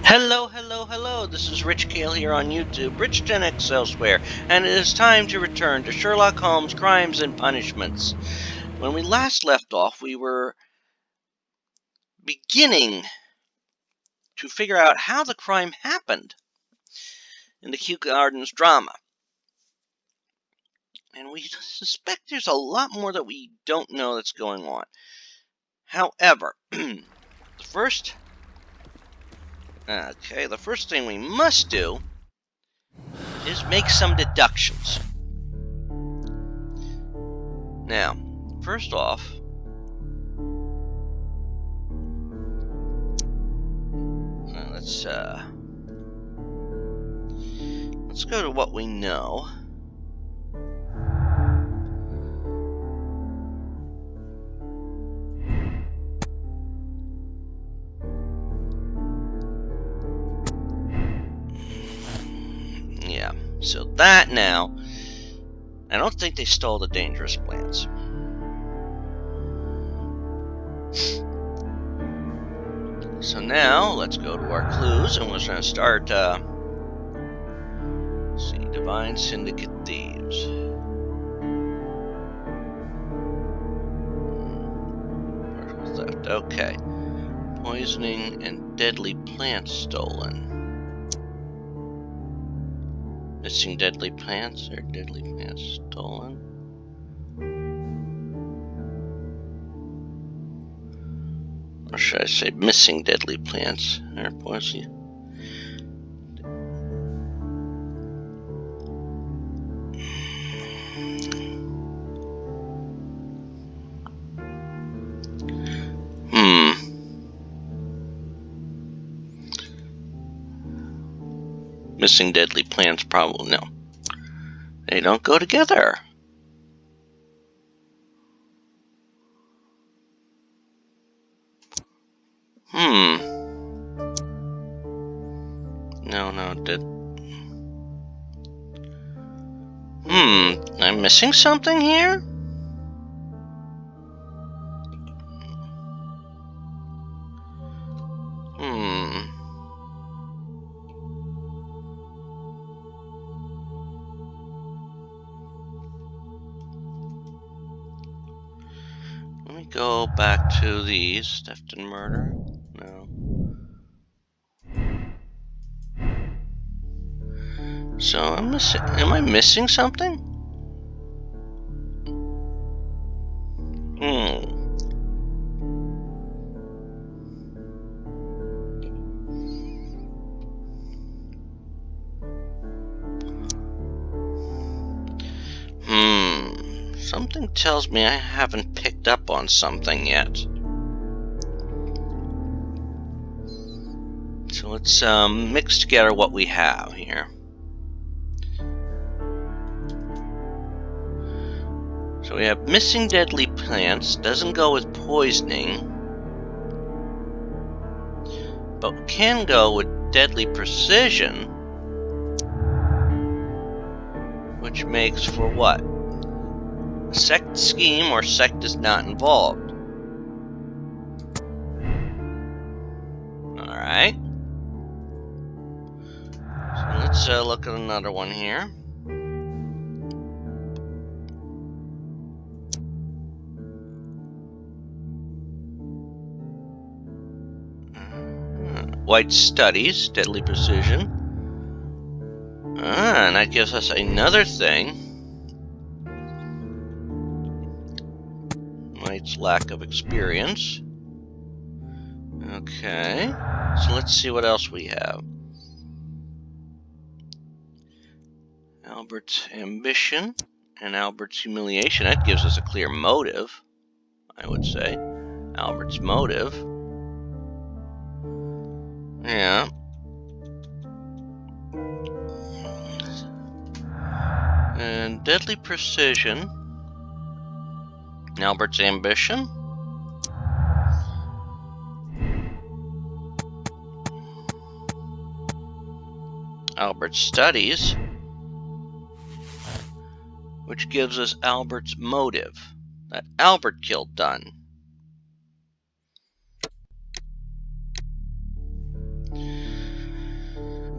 Hello, hello, hello. This is Rich Kale here on YouTube, Rich Gen X elsewhere, and it is time to return to Sherlock Holmes' Crimes and Punishments. When we last left off, we were beginning to figure out how the crime happened in the Kew Gardens Drama. And we suspect there's a lot more that we don't know that's going on. However, the first thing we must do is make some deductions. Now, first off, let's go to what we know. Yeah, so that now, I don't think they stole the dangerous plants. So now, let's go to our clues, and we're going to start, let's see, Divine Syndicate Thieves. Theft, okay. Poisoning and deadly plants stolen. Missing deadly plants or deadly plants stolen? Or should I say missing deadly plants or poison? Missing deadly plants, probably no. They don't go together. No, I'm missing something here? Let me go back to these. Theft and murder? No. So am I missing something? Something tells me I haven't picked up on something yet. So let's mix together what we have here. So we have missing deadly plants, doesn't go with poisoning, but can go with deadly precision, which makes for what? A sect scheme or sect is not involved. Alright. So let's look at another one here. White Studies, deadly precision. And that gives us another thing. White's lack of experience. Okay, so let's see what else we have. Albert's ambition and Albert's humiliation. That gives us a clear motive, I would say. Albert's motive. Yeah. And deadly precision. Albert's ambition. Albert's studies. Which gives us Albert's motive. That Albert killed Dunn.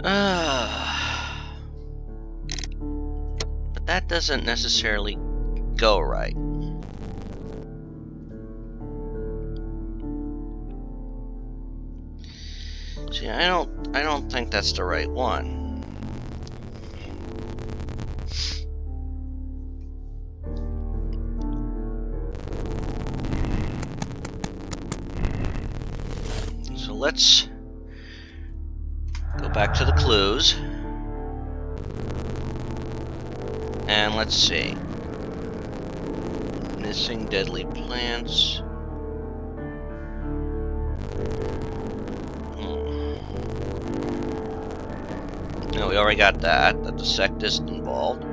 But that doesn't necessarily go right. See, I don't think that's the right one. So let's go back to the clues. And let's see. Missing deadly plants. No, we already got that the sect is involved.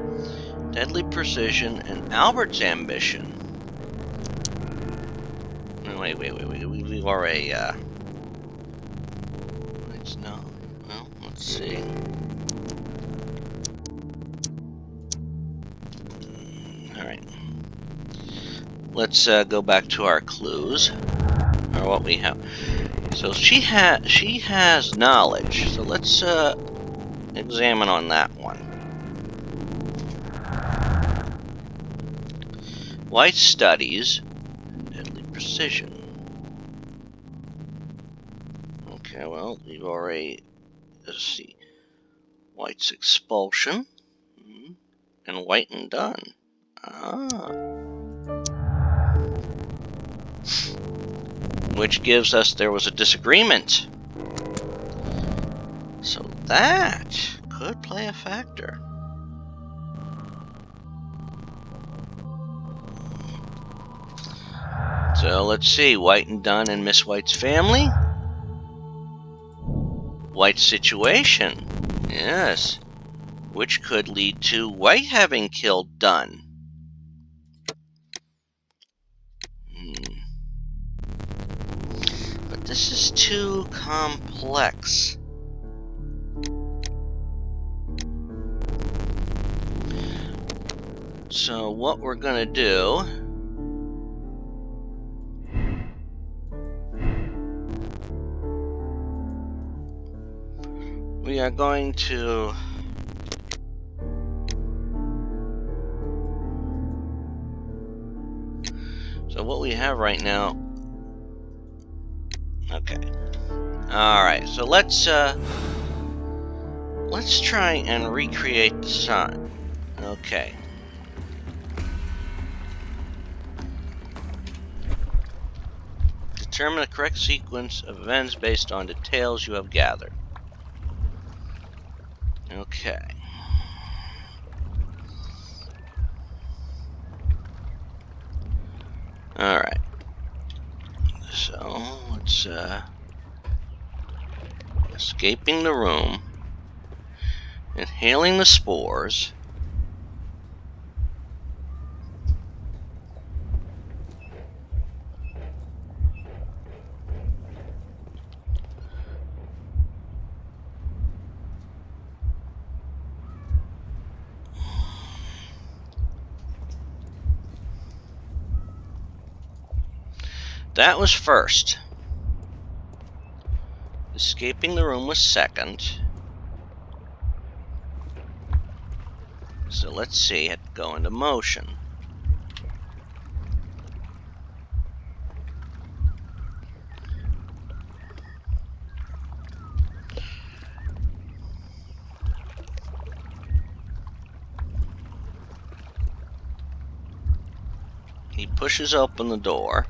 Deadly precision and Albert's ambition. Wait. We've already, no. Well, let's see. Alright. Let's go back to our clues. Or what we have. So she has knowledge. So let's examine on that one. White studies deadly precision. Okay, well, we've already, let's see, White's expulsion, and White and Dunn. Which gives us there was a disagreement. So that could play a factor. So let's see, White and Dunn and Miss White's family. White's situation, yes, which could lead to White having killed Dunn. But this is too complex. So what we're gonna do, we are going to so what we have right now, okay, alright, so let's try and recreate the sun. Okay. Determine the correct sequence of events based on details you have gathered. Okay. Alright. So, let's, escaping the room, inhaling the spores, that was first. Escaping the room was second. So let's see it go into motion. He pushes open the door.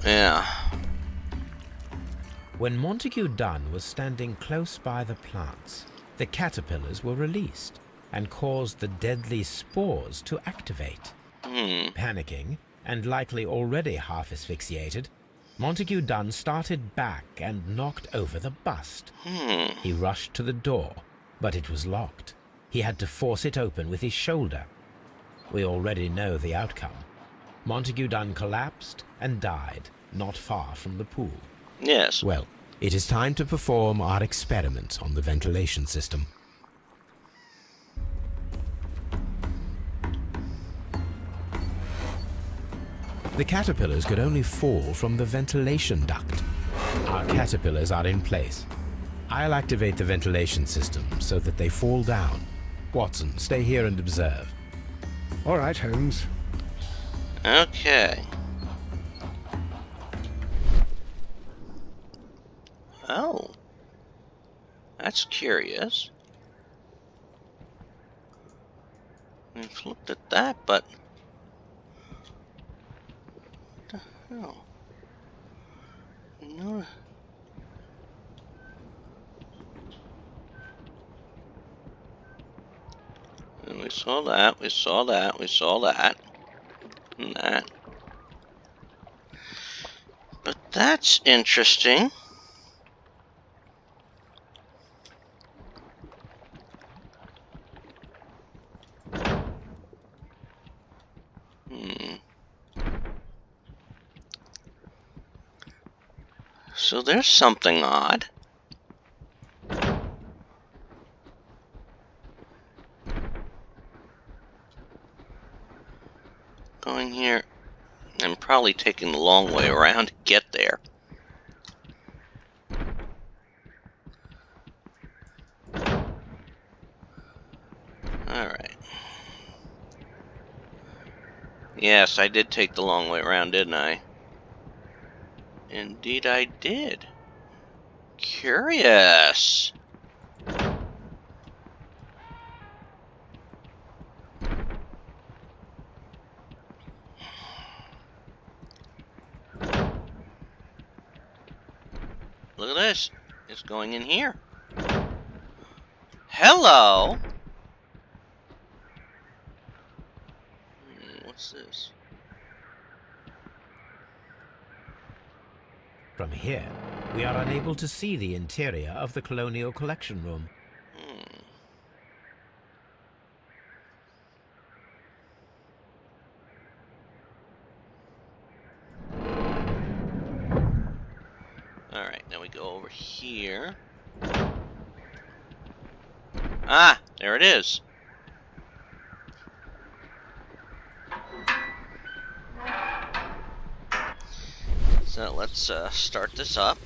Yeah. When Montague Dunn was standing close by the plants, the caterpillars were released and caused the deadly spores to activate. Panicking, and likely already half asphyxiated, Montague Dunn started back and knocked over the bust. He rushed to the door, but it was locked. He had to force it open with his shoulder. We already know the outcome. Montague Dunn collapsed and died not far from the pool. Yes. Well, it is time to perform our experiment on the ventilation system. The caterpillars could only fall from the ventilation duct. Our caterpillars are in place. I'll activate the ventilation system so that they fall down. Watson, stay here and observe. All right, Holmes. Okay. Oh. That's curious. We've looked at that, but... What the hell? No. And we saw that, we saw that, we saw that. And that. But that's interesting. So there's something odd. Going here and probably taking the long way around to get there. Alright. Yes, I did take the long way around, didn't I? Indeed I did. Curious. Look at this. It's going in here. Hello. What's this? From here, we are unable to see the interior of the Colonial Collection Room. Alright, now we go over here. Ah, there it is. So let's start this up.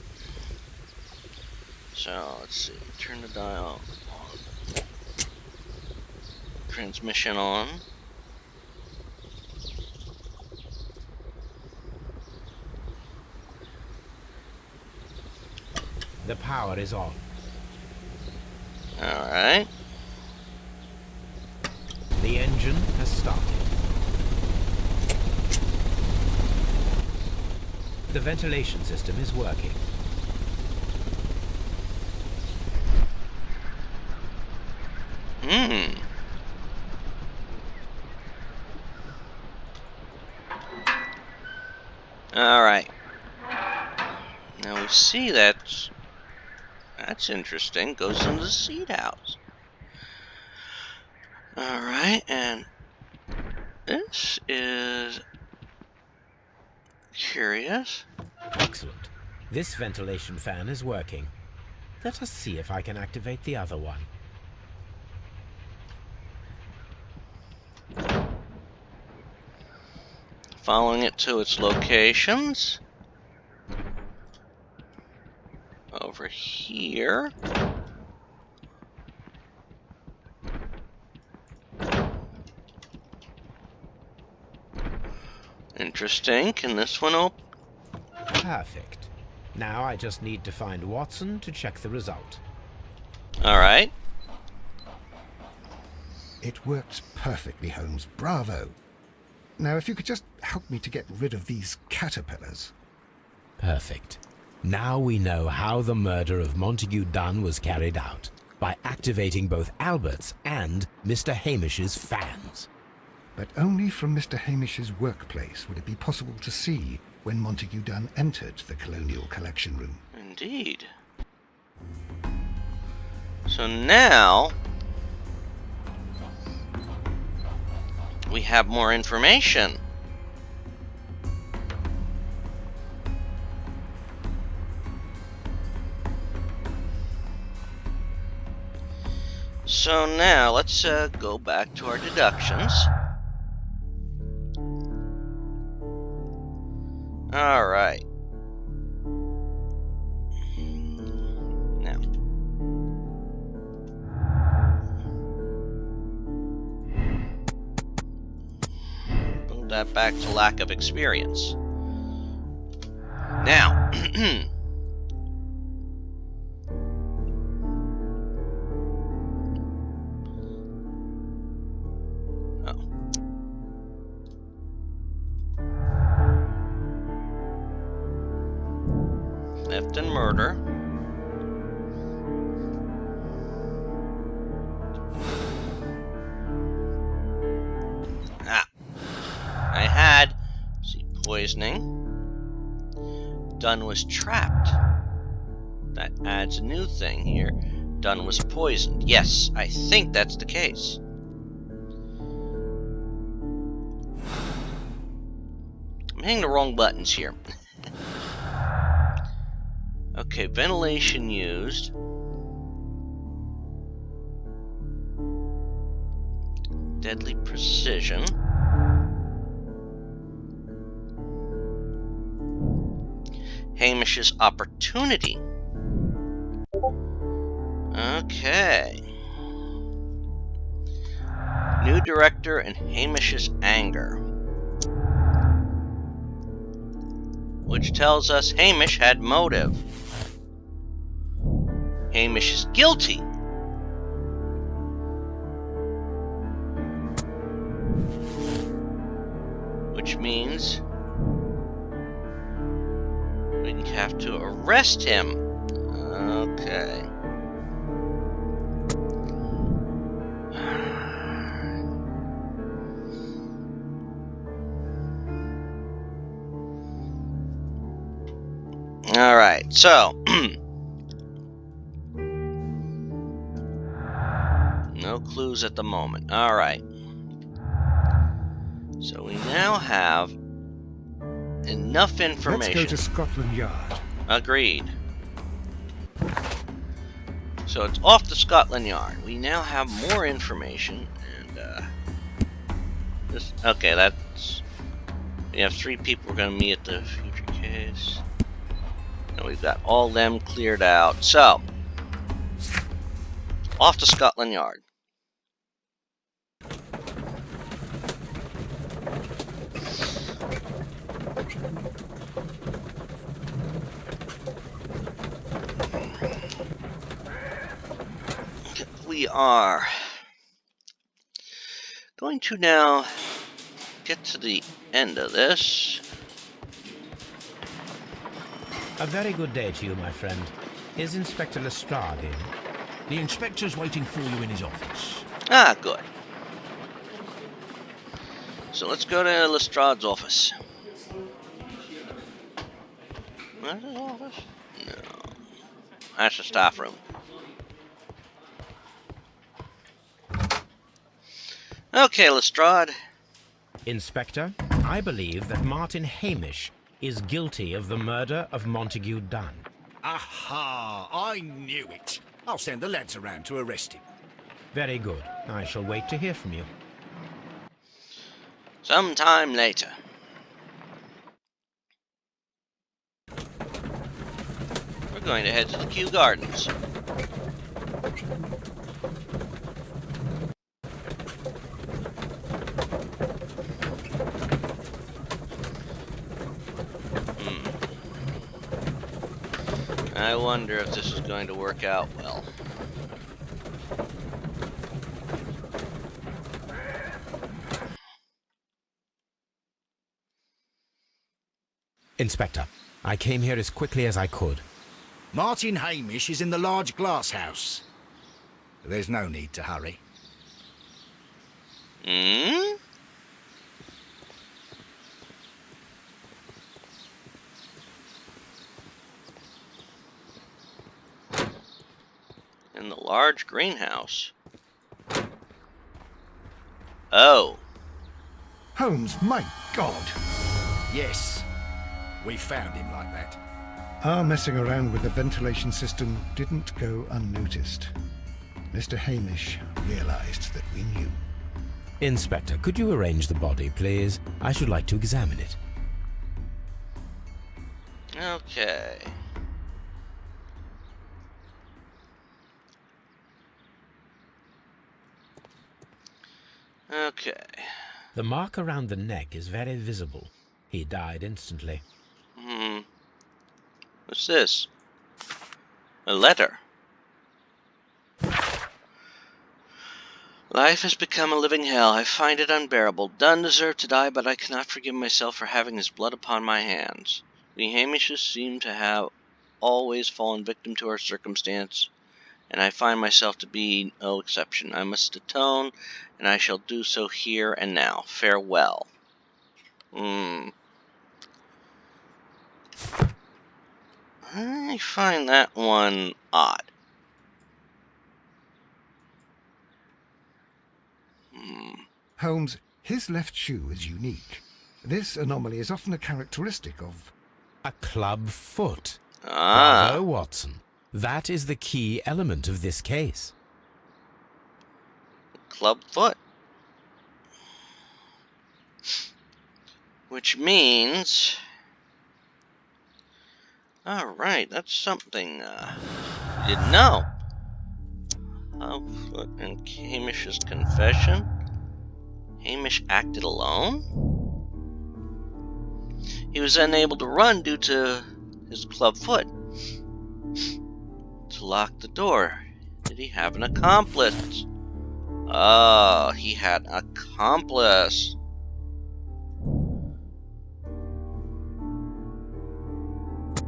So let's see, turn the dial on. Transmission on. The power is on. Alright. The engine has started. The ventilation system is working. Alright. Now we see that's interesting. Goes into the seed house. Alright, and this is curious. Excellent. This ventilation fan is working. Let us see if I can activate the other one. Following it to its locations. Over here. Interesting. Can this one open? Perfect. Now I just need to find Watson to check the result. Alright. It works perfectly, Holmes. Bravo. Now, if you could just help me to get rid of these caterpillars. Perfect. Now we know how the murder of Montague Dunn was carried out, by activating both Albert's and Mr. Hamish's fans. But only from Mr. Hamish's workplace would it be possible to see when Montague Dunn entered the Colonial Collection Room. Indeed. So now we have more information. So now let's go back to our deductions. All right. Now, that back to lack of experience. Now, theft and murder. I had, see, poisoning. Dunn was trapped. That adds a new thing here. Dunn was poisoned. Yes, I think that's the case. I'm hitting the wrong buttons here. Okay, ventilation used. Deadly precision. Hamish's opportunity. Okay. New director and Hamish's anger. Which tells us Hamish had motive. Hamish is guilty. Which means we have to arrest him. Okay. Alright, so no clues at the moment. Alright. So we now have enough information. Let's go to Scotland Yard. Agreed. So it's off to Scotland Yard. We now have more information, and this. Okay, that's. We have 3 people we're going to meet at the future case. And we've got all them cleared out. So off to Scotland Yard. We are going to now get to the end of this. A very good day to you, my friend. Is Inspector Lestrade in? The inspector's waiting for you in his office. Ah, good. So let's go to Lestrade's office. Where's his office? No. That's the staff room. Okay, Lestrade. Inspector, I believe that Martin Hamish is guilty of the murder of Montague Dunn. Aha! I knew it. I'll send the lads around to arrest him. Very good. I shall wait to hear from you. Sometime later. We're going to head to the Kew Gardens. I wonder if this is going to work out well. Inspector, I came here as quickly as I could. Martin Hamish is in the large glass house. There's no need to hurry. Hmm? In the large greenhouse. Oh. Holmes, my God! Yes, we found him like that. Our messing around with the ventilation system didn't go unnoticed. Mr. Hamish realized that we knew. Inspector, could you arrange the body, please? I should like to examine it. Okay. Okay. The mark around the neck is very visible. He died instantly. What's this? A letter. Life has become a living hell. I find it unbearable. Dunn deserved to die, but I cannot forgive myself for having his blood upon my hands. We Hamishes seem to have always fallen victim to our circumstance, and I find myself to be no exception. I must atone, and I shall do so here and now. Farewell. I find that one odd. Holmes, his left shoe is unique. This anomaly is often a characteristic of... A club foot. Ah. Bravo, Watson. That is the key element of this case. Club foot. Which means... Alright, that's something you didn't know. Foot and Hamish's confession. Hamish acted alone? He was unable to run due to his club foot. To lock the door. Did he have an accomplice? Oh, he had an accomplice.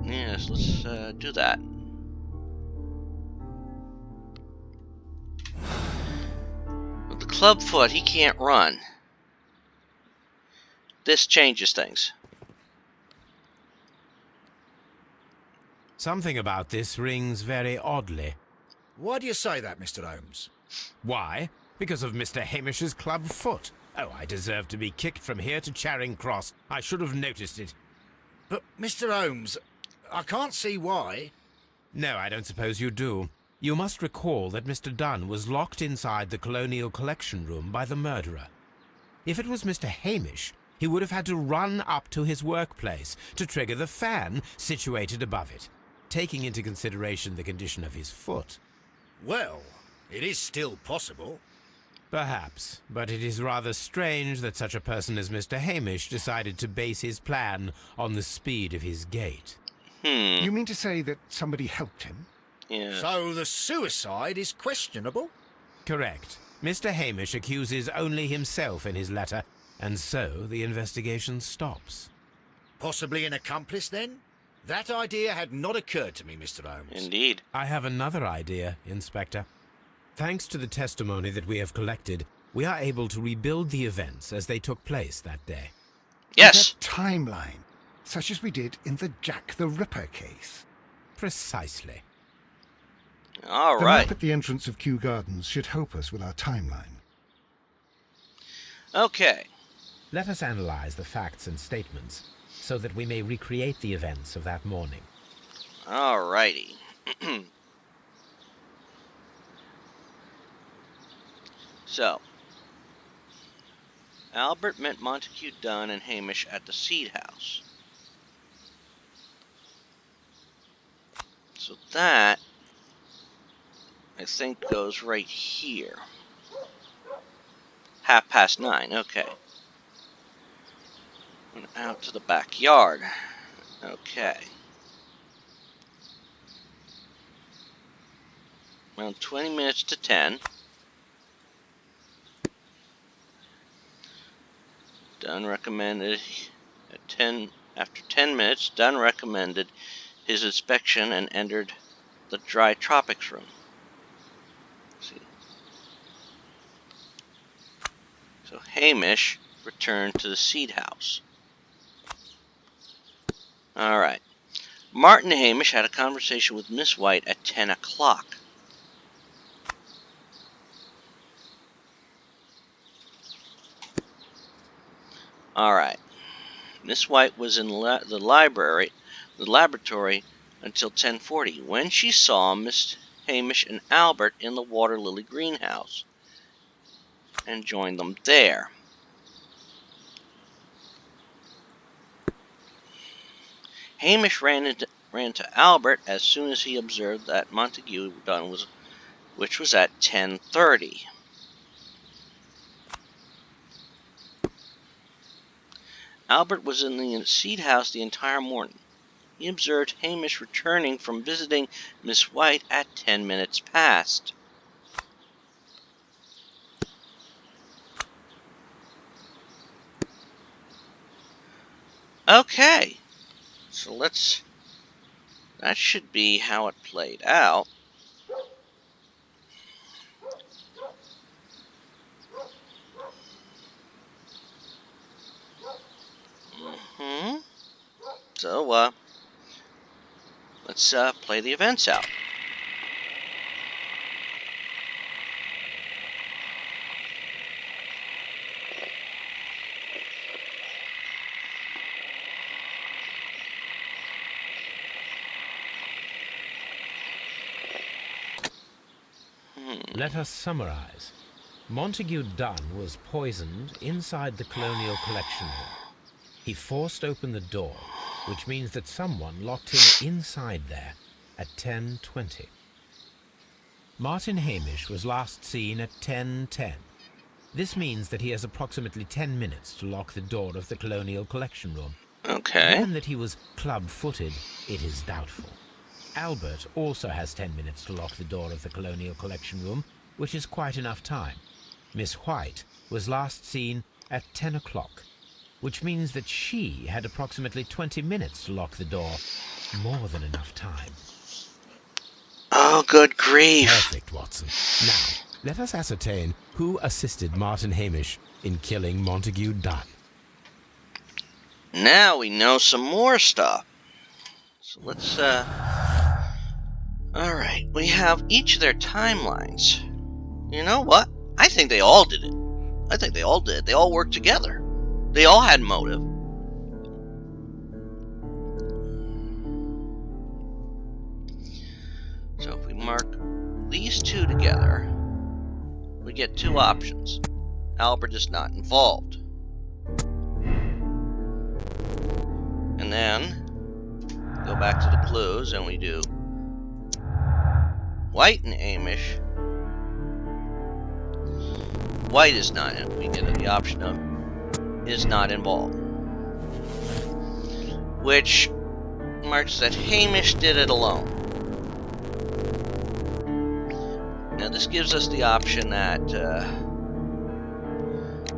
Yes, let's do that. With the club foot, he can't run. This changes things. Something about this rings very oddly. Why do you say that, Mr. Holmes? Why? Because of Mr. Hamish's club foot. Oh, I deserve to be kicked from here to Charing Cross. I should have noticed it. But, Mr. Holmes, I can't see why. No, I don't suppose you do. You must recall that Mr. Dunn was locked inside the Colonial Collection Room by the murderer. If it was Mr. Hamish, he would have had to run up to his workplace to trigger the fan situated above it, taking into consideration the condition of his foot. Well, it is still possible. Perhaps, but it is rather strange that such a person as Mr. Hamish decided to base his plan on the speed of his gait. You mean to say that somebody helped him? Yeah. So the suicide is questionable? Correct. Mr. Hamish accuses only himself in his letter, and so the investigation stops. Possibly an accomplice, then? That idea had not occurred to me, Mr. Holmes. Indeed. I have another idea, Inspector. Thanks to the testimony that we have collected, we are able to rebuild the events as they took place that day. Yes. With a timeline, such as we did in the Jack the Ripper case. Precisely. All The right. map at the entrance of Kew Gardens should help us with our timeline. Okay. Let us analyze the facts and statements so that we may recreate the events of that morning. All righty. So, Albert met Montague Dunn and Hamish at the Seed House. So that, I think, goes right here. 9:30, okay. And out to the backyard. Okay. Around 20 minutes to 10. Dunn recommended after 10 minutes, Dunn recommended his inspection and entered the dry tropics room. Let's see. So Hamish returned to the Seed House. Alright. Martin and Hamish had a conversation with Miss White at 10 o'clock. Alright. Miss White was in the laboratory, until 10:40, when she saw Miss Hamish and Albert in the water lily greenhouse, and joined them there. Hamish ran to Albert as soon as he observed that Montague Dunn which was at 10:30. Albert was in the seed house the entire morning. He observed Hamish returning from visiting Miss White at 10 minutes past. Okay, so that should be how it played out. So, let's play the events out. Let us summarize. Montague Dunn was poisoned inside the Colonial Collection Room. He forced open the door, which means that someone locked him inside there at 10:20. Martin Hamish was last seen at 10:10. This means that he has approximately 10 minutes to lock the door of the Colonial Collection Room. Okay. Given that he was club-footed, it is doubtful. Albert also has 10 minutes to lock the door of the Colonial Collection Room, which is quite enough time. Miss White was last seen at 10 o'clock, which means that she had approximately 20 minutes to lock the door. More than enough time. Oh, good grief. Perfect, Watson. Now, let us ascertain who assisted Martin Hamish in killing Montague Dunn. Now we know some more stuff. So let's, Alright, we have each of their timelines. You know what? I think they all did it. I think they all did. They all worked together. They all had motive. So if we mark these two together, we get two options. Albert is not involved. And then go back to the clues and we do White and Hamish. White is not in. We get the option of is not involved, which marks that Hamish did it alone. Now this gives us the option that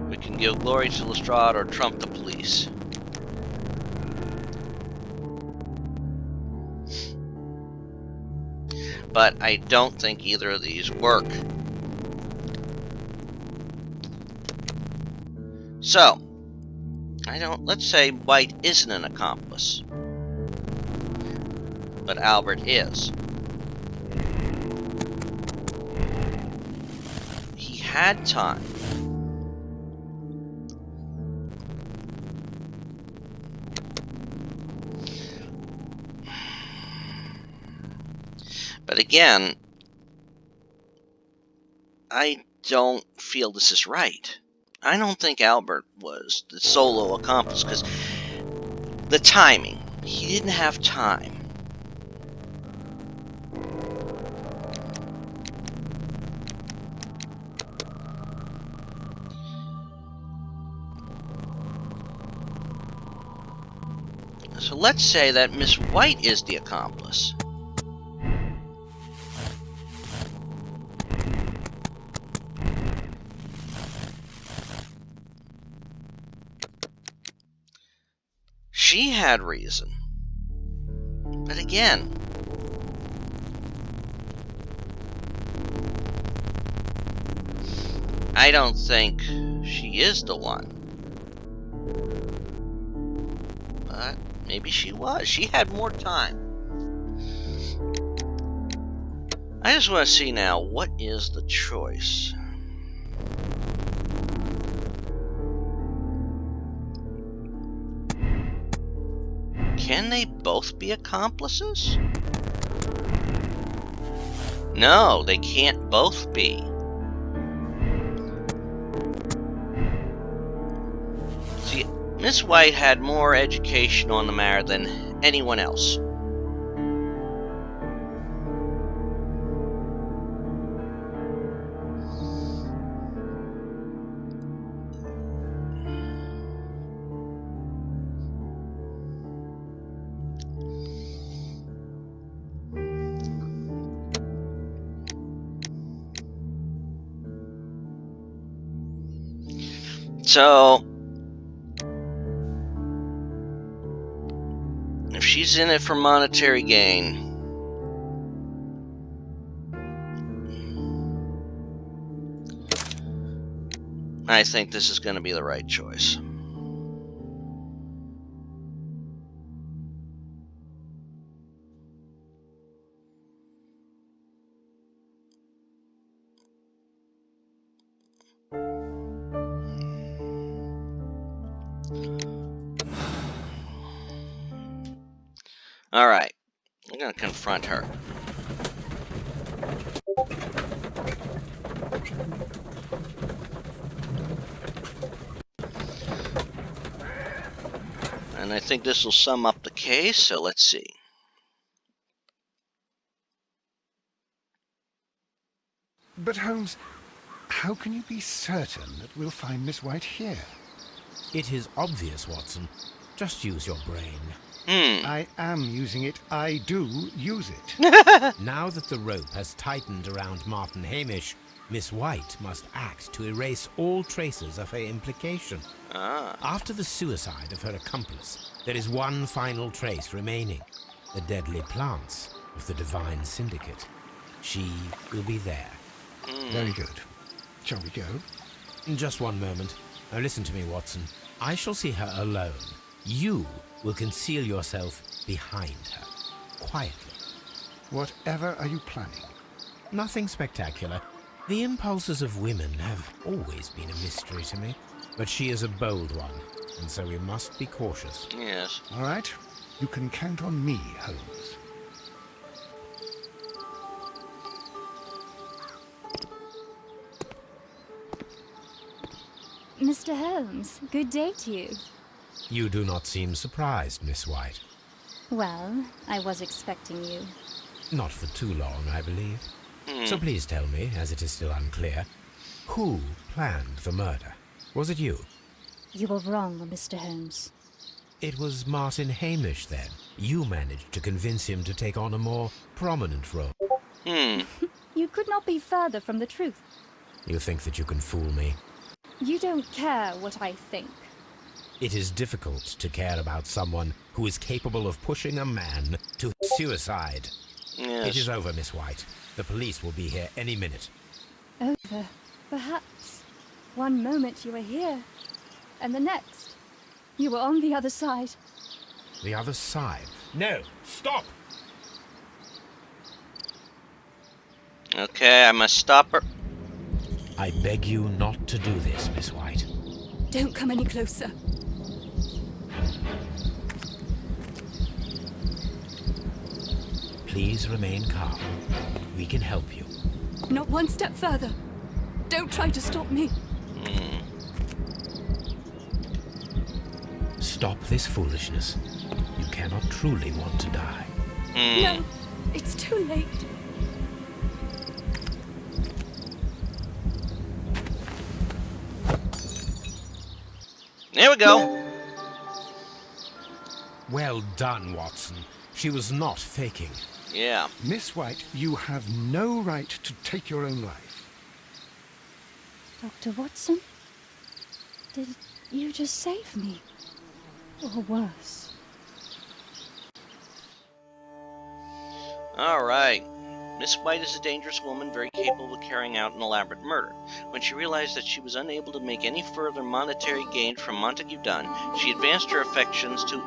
we can give glory to Lestrade or trump the police. But I don't think either of these work. So, let's say White isn't an accomplice, but Albert is. He had time. But again, I don't feel this is right. I don't think Albert was the solo accomplice, because the timing. He didn't have time. So let's say that Miss White is the accomplice. She had reason. But again, I don't think she is the one. But maybe she was. She had more time. I just want to see now, what is the choice? Can they both be accomplices? No, they can't both be. See, Miss White had more education on the matter than anyone else. So, if she's in it for monetary gain, I think this is going to be the right choice. All right, I'm going to confront her. And I think this will sum up the case, so let's see. But Holmes, how can you be certain that we'll find Miss White here? It is obvious, Watson. Just use your brain. I am using it. I do use it. Now that the rope has tightened around Martin Hamish, Miss White must act to erase all traces of her implication. After the suicide of her accomplice, there is one final trace remaining: the deadly plants of the Divine Syndicate. She will be there. Very good. Shall we go? Just one moment. Now listen to me, Watson. I shall see her alone. You will conceal yourself behind her, quietly. Whatever are you planning? Nothing spectacular. The impulses of women have always been a mystery to me, but she is a bold one, and so we must be cautious. Yes. All right. You can count on me, Holmes. Mr. Holmes, good day to you. You do not seem surprised, Miss White. Well, I was expecting you. Not for too long, I believe. So please tell me, as it is still unclear, who planned the murder? Was it you? You were wrong, Mr. Holmes. It was Martin Hamish, then. You managed to convince him to take on a more prominent role. You could not be further from the truth. You think that you can fool me? You don't care what I think. It is difficult to care about someone who is capable of pushing a man to suicide. Yes. It is over, Miss White. The police will be here any minute. Over, perhaps. One moment you were here, and the next, you were on the other side. The other side? No! Stop! Okay, I must stop her. I beg you not to do this, Miss White. Don't come any closer. Please remain calm. We can help you. Not one step further. Don't try to stop me. Stop this foolishness. You cannot truly want to die. No, it's too late. There we go. Well done, Watson. She was not faking. Yeah. Miss White, you have no right to take your own life. Dr. Watson? Did you just save me? Or worse? All right. Miss White is a dangerous woman, very capable of carrying out an elaborate murder. When she realized that she was unable to make any further monetary gain from Montague Dunn, she advanced her affections to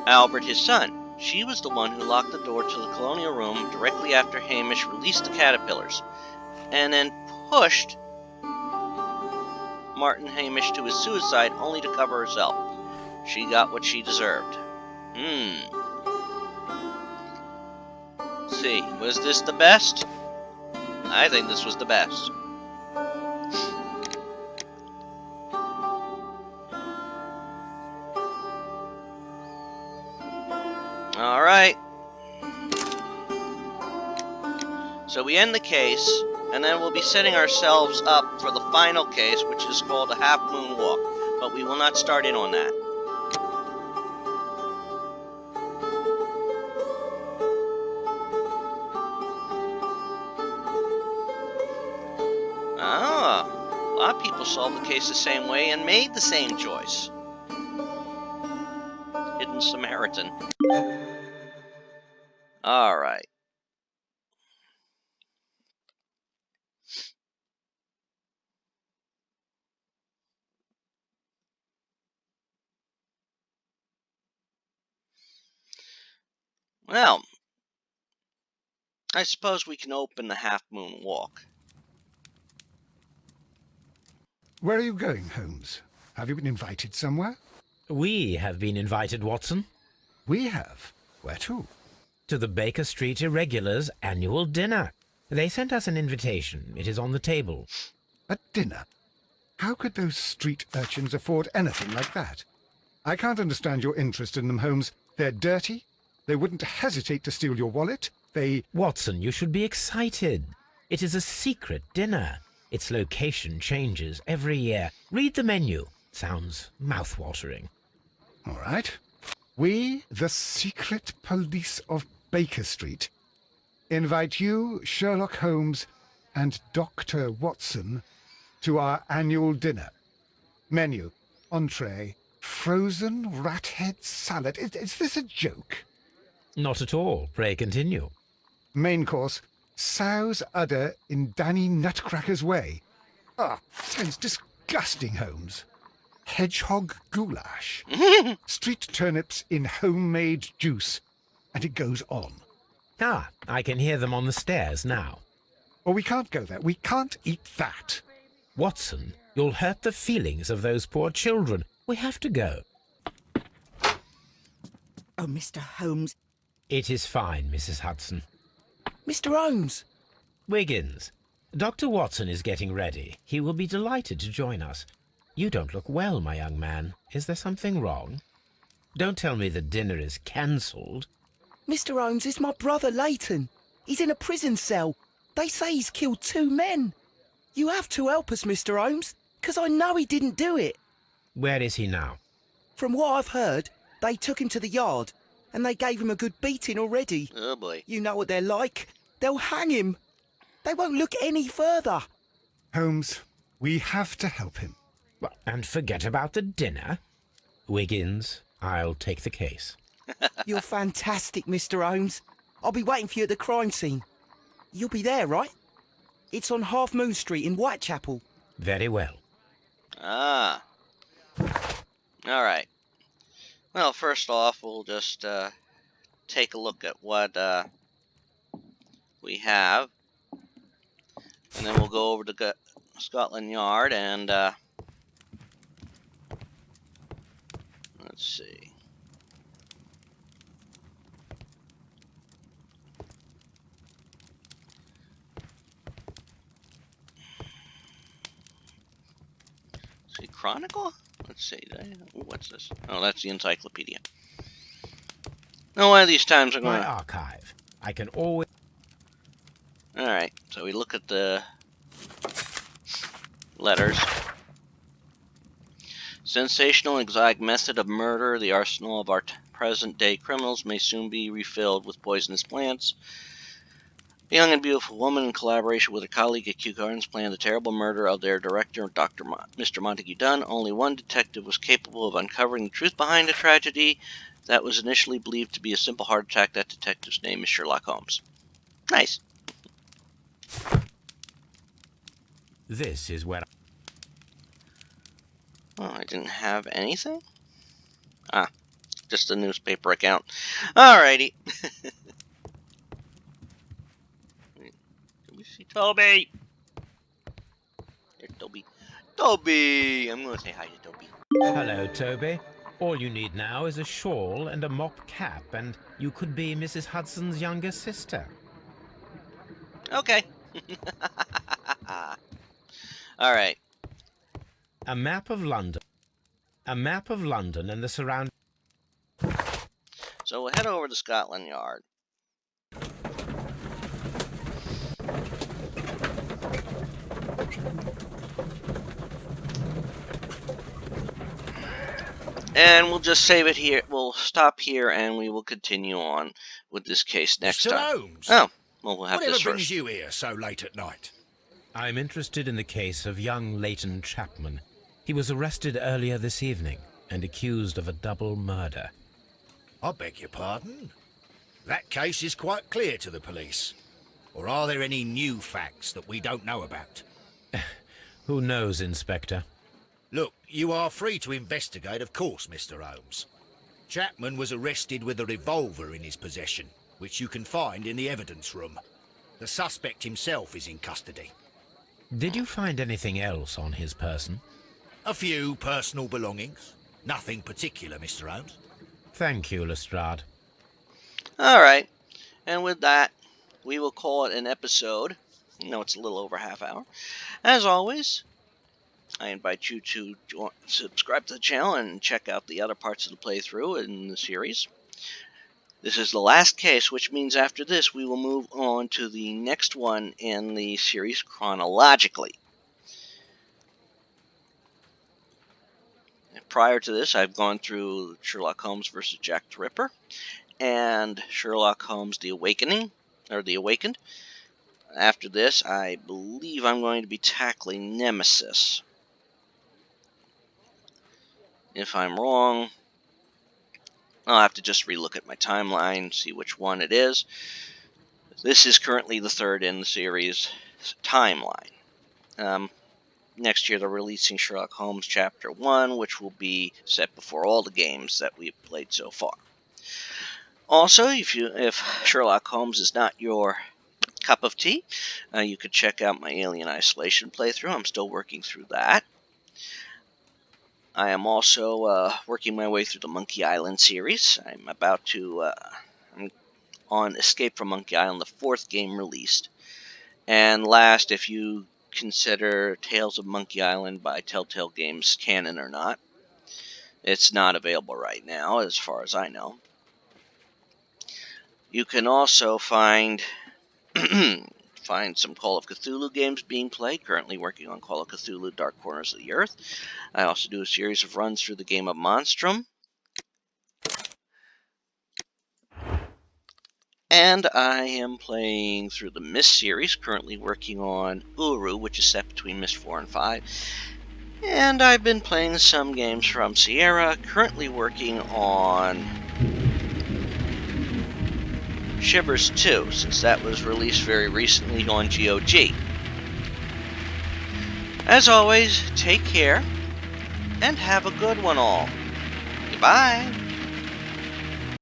Albert, his son. She was the one who locked the door to the colonial room directly after Hamish released the caterpillars, and then pushed Martin Hamish to his suicide only to cover herself. She got what she deserved. Let's see, was this the best? I think this was the best. Alright. So we end the case, and then we'll be setting ourselves up for the final case, which is called a Half Moon Walk. But we will not start in on that. of people solved the case the same way and made the same choice. Hidden Samaritan. All right. Well, I suppose we can open the Half Moon Walk. Where are you going, Holmes? Have you been invited somewhere? We have been invited, Watson. We have. Where to? To the Baker Street Irregulars' annual dinner. They sent us an invitation. It is on the table. A dinner? How could those street urchins afford anything like that? I can't understand your interest in them, Holmes. They're dirty. They wouldn't hesitate to steal your wallet. Watson, you should be excited. It is a secret dinner. Its location changes every year. Read the menu. Sounds mouth-watering. All right. We, the secret police of Baker Street, invite you, Sherlock Holmes, and Dr. Watson to our annual dinner. Menu, entree, frozen rat head salad. Is this a joke? Not at all. Pray continue. Main course, sow's udder in Danny Nutcracker's way. Sounds disgusting, Holmes. Hedgehog goulash. Street turnips in homemade juice. And it goes on. I can hear them on the stairs now. Oh, we can't go there. We can't eat that. Watson, you'll hurt the feelings of those poor children. We have to go. Oh, Mr. Holmes. It is fine, Mrs. Hudson. Mr. Holmes! Wiggins, Dr. Watson is getting ready. He will be delighted to join us. You don't look well, my young man. Is there something wrong? Don't tell me the dinner is cancelled. Mr. Holmes is my brother Leighton. He's in a prison cell. They say he's killed 2 men. You have to help us, Mr. Holmes, because I know he didn't do it. Where is he now? From what I've heard, they took him to the yard, and they gave him a good beating already. Oh, boy. You know what they're like. They'll hang him. They won't look any further. Holmes, we have to help him. Well, and forget about the dinner. Wiggins, I'll take the case. You're fantastic, Mr. Holmes. I'll be waiting for you at the crime scene. You'll be there, right? It's on Half Moon Street in Whitechapel. Very well. All right. Well, first off, we'll just take a look at what we have. And then we'll go over to Scotland Yard and let's see. See, Chronicle? Let's see. What's this? Oh, that's the encyclopedia. No, one of these times I'm going My archive. I can always... Alright, so we look at the letters. Sensational exotic method of murder. The arsenal of our present-day criminals may soon be refilled with poisonous plants. A young and beautiful woman, in collaboration with a colleague at Kew Gardens, planned the terrible murder of their director, Mr. Montague Dunn. Only one detective was capable of uncovering the truth behind a tragedy that was initially believed to be a simple heart attack. That detective's name is Sherlock Holmes. Nice. This is where... Oh, I didn't have anything? Just a newspaper account. Alrighty. Can we see Toby? There's Toby. Toby! I'm going to say hi to Toby. Hello, Toby. All you need now is a shawl and a mop cap, and you could be Mrs. Hudson's younger sister. Okay. Alright. A map of London. A map of London and the surrounding... So we'll head over to Scotland Yard. And we'll just save it here. We'll stop here and we will continue on with this case next Mr. time. Holmes? Oh, well, we'll have Whatever this brings first. you here so late at night? I'm interested in the case of young Leighton Chapman. He was arrested earlier this evening and accused of a double murder. I beg your pardon? That case is quite clear to the police. Or are there any new facts that we don't know about? Who knows, Inspector? Look, you are free to investigate, of course, Mr. Holmes. Chapman was arrested with a revolver in his possession, which you can find in the evidence room. The suspect himself is in custody. Did you find anything else on his person? A few personal belongings. Nothing particular, Mr. Holmes. Thank you, Lestrade. All right. And with that, we will call it an episode. It's a little over half hour. As always, I invite you to subscribe to the channel and check out the other parts of the playthrough in the series. This is the last case, which means after this we will move on to the next one in the series chronologically. And prior to this, I've gone through Sherlock Holmes vs. Jack the Ripper and Sherlock Holmes The Awakening, or The Awakened. After this, I believe I'm going to be tackling Nemesis. If I'm wrong, I'll have to just relook at my timeline, see which one it is. This is currently the third in the series timeline. Next year they're releasing Sherlock Holmes Chapter 1, which will be set before all the games that we've played so far. Also, if Sherlock Holmes is not your cup of tea, you could check out my Alien Isolation playthrough. I'm still working through that. I am also working my way through the Monkey Island series. I'm on Escape from Monkey Island, the fourth game released. And last, if you consider Tales of Monkey Island by Telltale Games canon or not, it's not available right now, as far as I know. You can also find some Call of Cthulhu games being played. Currently working on Call of Cthulhu Dark Corners of the Earth. I also do a series of runs through the game of Monstrum. And I am playing through the Myst series, currently working on Uru, which is set between Myst 4 and 5. And I've been playing some games from Sierra, currently working on Shivers 2, since that was released very recently on GOG. As always, take care, and have a good one all. Goodbye!